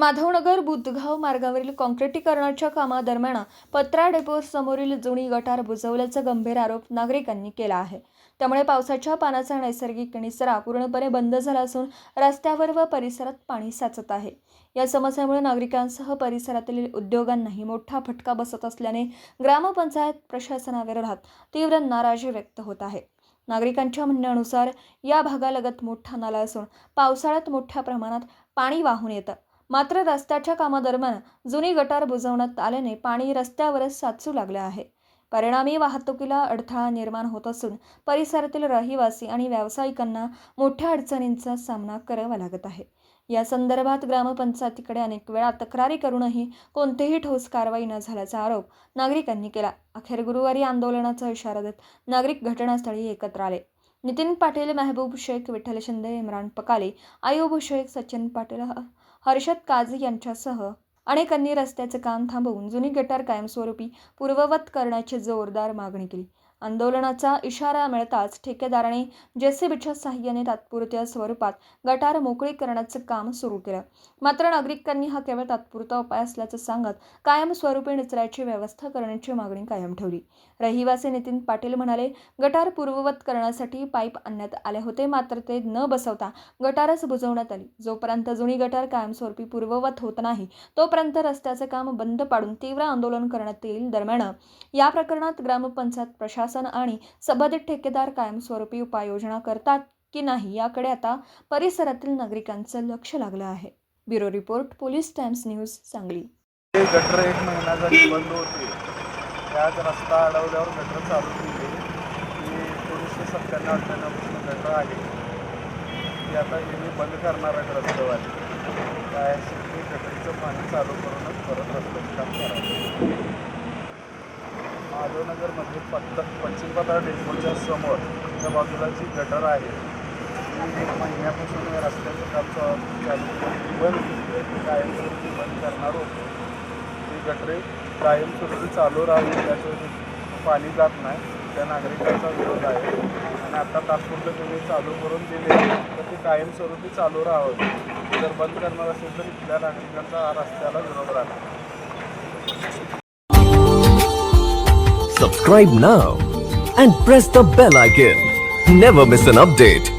माधवनगर बुधगाव मार्गावरील काँक्रिटीकरणाच्या कामादरम्यान पत्रा डेपो समोरील जुनी गटार बुजवल्याचा गंभीर आरोप नागरिकांनी केला आहे। त्यामुळे पावसाच्या पाण्याचा नैसर्गिक निचरा पूर्णपणे बंद झाला असून रस्त्यावर व परिसरात पाणी साचत आहे। या समस्येमुळे नागरिकांसह परिसरातील उद्योगांनाही मोठा फटका बसत असल्याने ग्रामपंचायत प्रशासनाविरोधात तीव्र नाराजी व्यक्त होत आहे। नागरिकांच्या म्हणण्यानुसार या भागालगत मोठा नाला असून पावसाळ्यात मोठ्या प्रमाणात पाणी वाहून येतं। मात्र रस्त्याच्या कामादरम्यान जुनी गटार बुजवण्यात आल्याने पाणी रस्त्यावरच साचू लागले आहे। परिणामी वाहतुकीला अडथळा निर्माण होत असून परिसरातील रहिवासी आणि व्यावसायिकांना मोठ्या अडचणींचा सामना करावा लागत आहे। या संदर्भात ग्रामपंचायतीकडे अनेक वेळा तक्रारी करूनही कोणतीही ठोस कारवाई न झाल्याचा आरोप नागरिकांनी केला। अखेर गुरुवारी आंदोलनाचा इशारा देत नागरिक घटनास्थळी एकत्र आले। नितीन पाटील, महबूब शेख, विठ्ठल शिंदे, इम्रान पकाले, अयूब शेख, सचिन पाटील, हर्षद काझी यांच्यासह अनेकांनी रस्त्याचे काम थांबवून जुनी गटार कायमस्वरूपी पूर्ववत करण्याची जोरदार मागणी केली। आंदोलनाचा इशारा मिळताच ठेकेदाराने जेसीबीच्या सहाय्याने तात्पुरत्या स्वरूपात गटार मोकळी करण्याचे काम सुरू केलं। मात्र नागरिकांनी हा केवळ तात्पुरता उपाय असल्याचं सांगत कायमस्वरूपी निचऱ्याची व्यवस्था करण्याची मागणी कायम ठेवली। रहिवासी नितीन पाटील म्हणाले, गटार पूर्ववत करण्यासाठी पाईप आणण्यात आले होते, मात्र ते न बसवता गटारच बुजवण्यात आली। जोपर्यंत जुनी गटार कायमस्वरूपी पूर्ववत होत नाही तोपर्यंत रस्त्याचे काम बंद पाडून तीव्र आंदोलन करण्यात येईल। दरम्यान या प्रकरणात ग्रामपंचायत प्रशासन आणि संबंधित ठेकेदार कायमस्वरूपी उपाययोजना करतात की नाही याकडे आता परिसरातील नागरिकांचं लक्ष लागलं आहे। Bureau report, police times news, Sangli. Gutter एक महिना झाली बंद होते। त्यात रस्ता अडवल्यावर गटर चालू केली की 1997-98 पासून गटर आली ती आता हे बंद करणार आहेत रस्त्यावाले। काय गटरीचं पाणी चालू करूनच परत रस्त्याचं काम करायचं। माधवनगरमध्ये पश्चिम पत्रा डेपोच्या समोर त्या बाजूला जी गटर आहे ती 1 महिन्यापासून या रस्त्याचं काम चालू बंद कायमस्वरूपी बंद करणार होतो। ती गटरे कायमस्वरूपी चालू राहावी, त्याचं पाणी जात नाही, त्या नागरिकांचा विरोध आहे। आणि आता तात्पुरतं तुम्ही चालू करून दिले तर ते कायमस्वरूपी चालू राहावं। जर बंद करणार असेल तर इथल्या नागरिकांचा रस्त्याला विरोध राहणार। Subscribe now and press the bell icon. Never miss an update.